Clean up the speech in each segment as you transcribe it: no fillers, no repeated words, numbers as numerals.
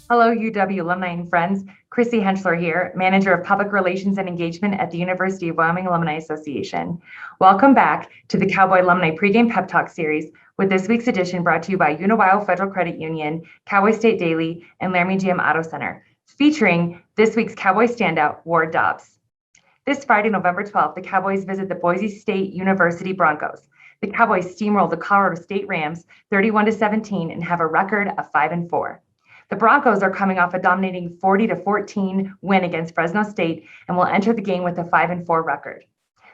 Hello, UW alumni and friends. Chrissy Henschler here, Manager of Public Relations and Engagement at the University of Wyoming Alumni Association. Welcome back to the Cowboy Alumni Pregame Pep Talk Series, with this week's edition brought to you by UWAA Federal Credit Union, Cowboy State Daily, and Laramie GM Auto Center, featuring this week's Cowboy standout, Ward Dobbs. This Friday, November 12th, the Cowboys visit the Boise State University Broncos. The Cowboys steamroll the Colorado State Rams 31-17 and have a record of 5-4. The Broncos are coming off a dominating 40-14 win against Fresno State and will enter the game with a 5-4 record.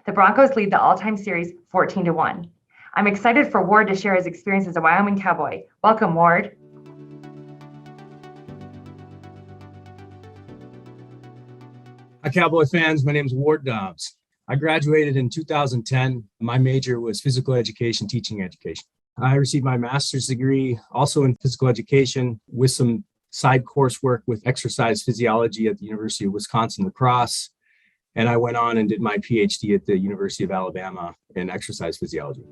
The Broncos lead the all-time series 14-1. I'm excited for Ward to share his experience as a Wyoming Cowboy. Welcome, Ward. Hi, Cowboy fans. My name is Ward Dobbs. I graduated in 2010. My major was physical education, teaching education. I received my master's degree also in physical education with some side coursework with exercise physiology at the University of Wisconsin-La Crosse. And I went on and did my PhD at the University of Alabama in exercise physiology.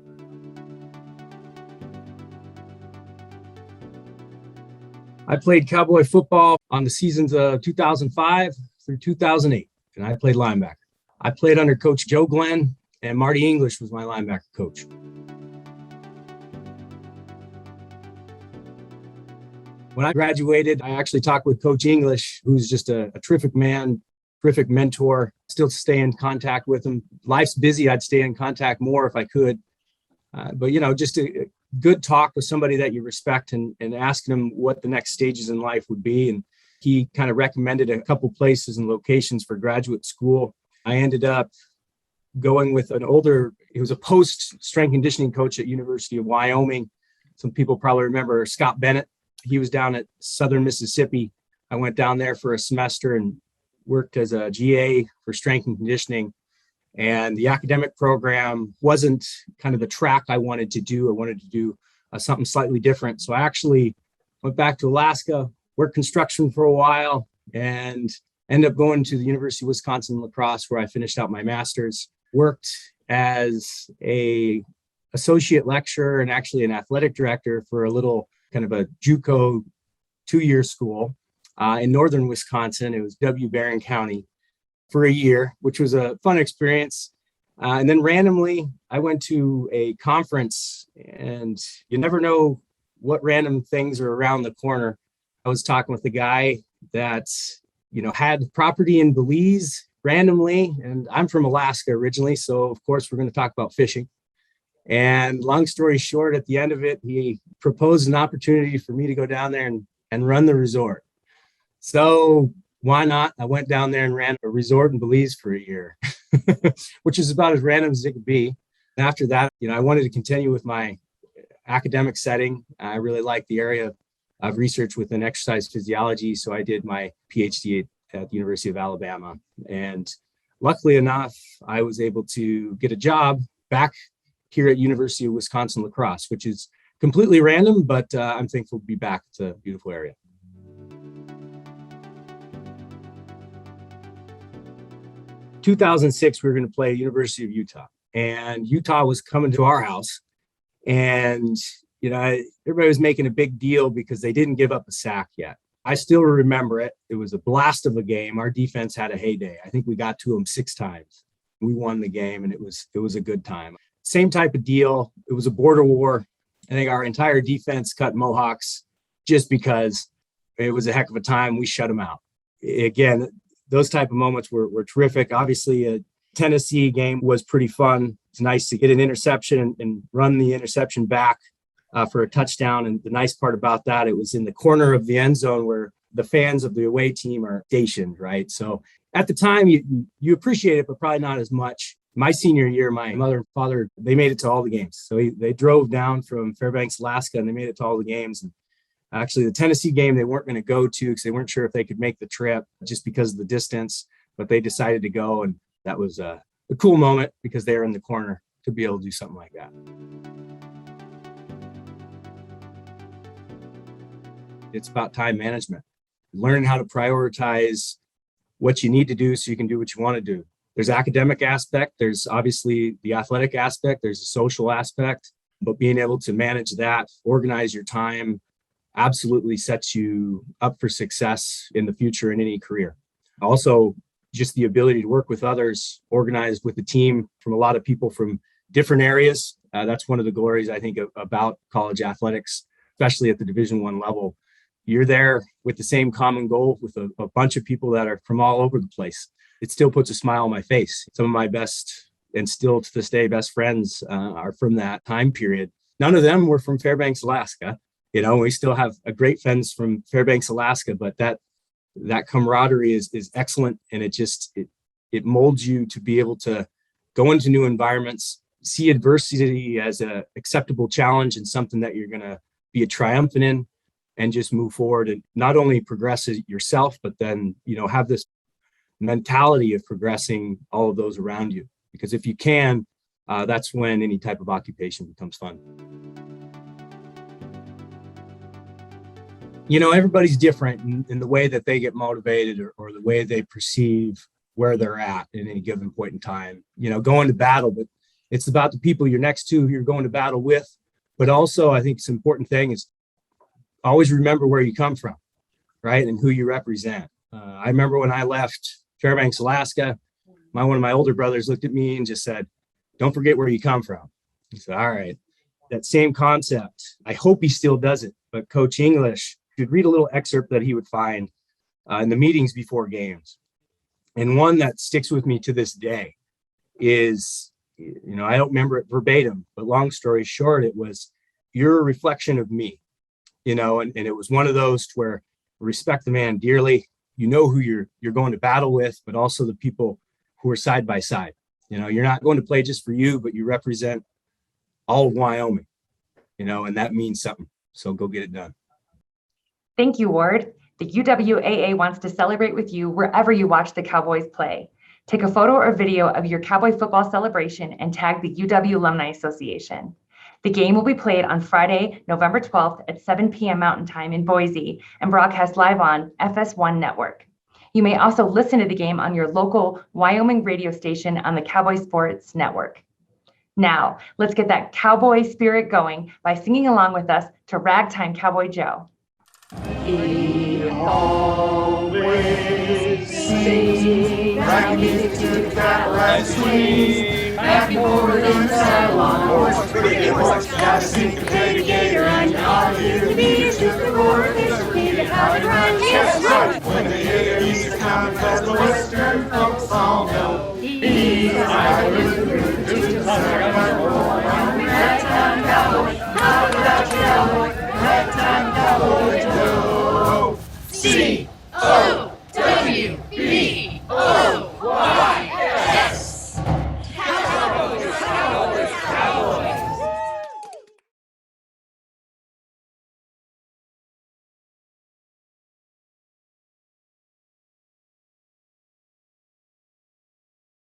I played Cowboy football on the seasons of 2005 through 2008, and I played linebacker. I played under Coach Joe Glenn, and Marty English was my linebacker coach. When I graduated, I actually talked with Coach English, who's just a terrific man, terrific mentor. Still stay in contact with him. Life's busy. I'd stay in contact more if I could. But, just a good talk with somebody that you respect and asking him what the next stages in life would be. And he kind of recommended a couple places and locations for graduate school. I ended up going with he was a post-strength conditioning coach at University of Wyoming. Some people probably remember Scott Bennett. He was down at Southern Mississippi. I went down there for a semester and worked as a GA for strength and conditioning. And the academic program wasn't kind of the track I wanted to do. I wanted to do something slightly different. So I actually went back to Alaska, worked construction for a while, and ended up going to the University of Wisconsin-La Crosse, where I finished out my master's. Worked as a associate lecturer and actually an athletic director for a little kind of a JUCO 2-year school in northern Wisconsin. It was W. Barron County for a year, which was a fun experience. And then randomly, I went to a conference, and you never know what random things are around the corner. I was talking with a guy that, had property in Belize randomly, and I'm from Alaska originally. So of course, we're going to talk about fishing. And long story short, at the end of it, he proposed an opportunity for me to go down there and run the resort. So why not? I went down there and ran a resort in Belize for a year, which is about as random as it could be. And after that, I wanted to continue with my academic setting. I really liked the area of research within exercise physiology. So I did my PhD at the University of Alabama. And luckily enough, I was able to get a job back here at University of Wisconsin-La Crosse, which is completely random, but I'm thankful to be back. It's a beautiful area. In 2006, we were going to play University of Utah, and Utah was coming to our house. And, everybody was making a big deal because they didn't give up a sack yet. I still remember it. It was a blast of a game. Our defense had a heyday. I think we got to them 6 times. We won the game, and it was a good time. Same type of deal. It was a border war. I think our entire defense cut Mohawks just because it was a heck of a time. We shut them out. Again, those type of moments were terrific. Obviously, a Tennessee game was pretty fun. It's nice to get an interception and run the interception back for a touchdown. And the nice part about that, it was in the corner of the end zone where the fans of the away team are stationed, right? So at the time, you appreciate it, but probably not as much. My senior year, my mother and father, they made it to all the games. So they drove down from Fairbanks, Alaska, and they made it to all the games. And actually, the Tennessee game, they weren't going to go to because they weren't sure if they could make the trip just because of the distance, but they decided to go. And that was a cool moment because they were in the corner to be able to do something like that. It's about time management, learning how to prioritize what you need to do so you can do what you want to do. There's academic aspect, there's obviously the athletic aspect, there's a social aspect, but being able to manage that, organize your time, absolutely sets you up for success in the future in any career. Also, just the ability to work with others, organized with a team from a lot of people from different areas. That's one of the glories, I think, about college athletics, especially at the Division I level. You're there with the same common goal with a bunch of people that are from all over the place. It still puts a smile on my face. Some of my best and still to this day best friends are from that time period. None of them were from Fairbanks, Alaska. We still have a great friends from Fairbanks, Alaska, but that camaraderie is excellent, and it molds you to be able to go into new environments, see adversity as an acceptable challenge and something that you're going to be a triumphant in, and just move forward and not only progress yourself, but then have this mentality of progressing all of those around you. Because if you can, that's when any type of occupation becomes fun. Everybody's different in the way that they get motivated or the way they perceive where they're at any given point in time. Going to battle, but it's about the people you're next to, who you're going to battle with. But also, I think it's an important thing is always remember where you come from, right? And who you represent. I remember when I left Fairbanks, Alaska, one of my older brothers looked at me and just said, "Don't forget where you come from." I said, "All right." That same concept, I hope he still does it, but Coach English, you'd read a little excerpt that he would find in the meetings before games. And one that sticks with me to this day is, I don't remember it verbatim, but long story short, it was, "You're a reflection of me," and it was one of those where respect the man dearly, who you're going to battle with, but also the people who are side by side. You're not going to play just for you, but you represent all of Wyoming, and that means something. So go get it done. Thank you, Ward. The UWAA wants to celebrate with you wherever you watch the Cowboys play. Take a photo or video of your Cowboy football celebration and tag the UW Alumni Association. The game will be played on Friday, November 12th at 7 p.m. Mountain Time in Boise and broadcast live on FS1 Network. You may also listen to the game on your local Wyoming radio station on the Cowboy Sports Network. Now, let's get that Cowboy spirit going by singing along with us to Ragtime Cowboy Joe. He always sings rag music to the cattle and swing. Back and forward in the saddle on a horse, pretty horse. Gotta sink the play gator and all you the beaters to the roar. There's a beater how it runs, yes, right. When the Easter coming, cause the Western folks all know he's a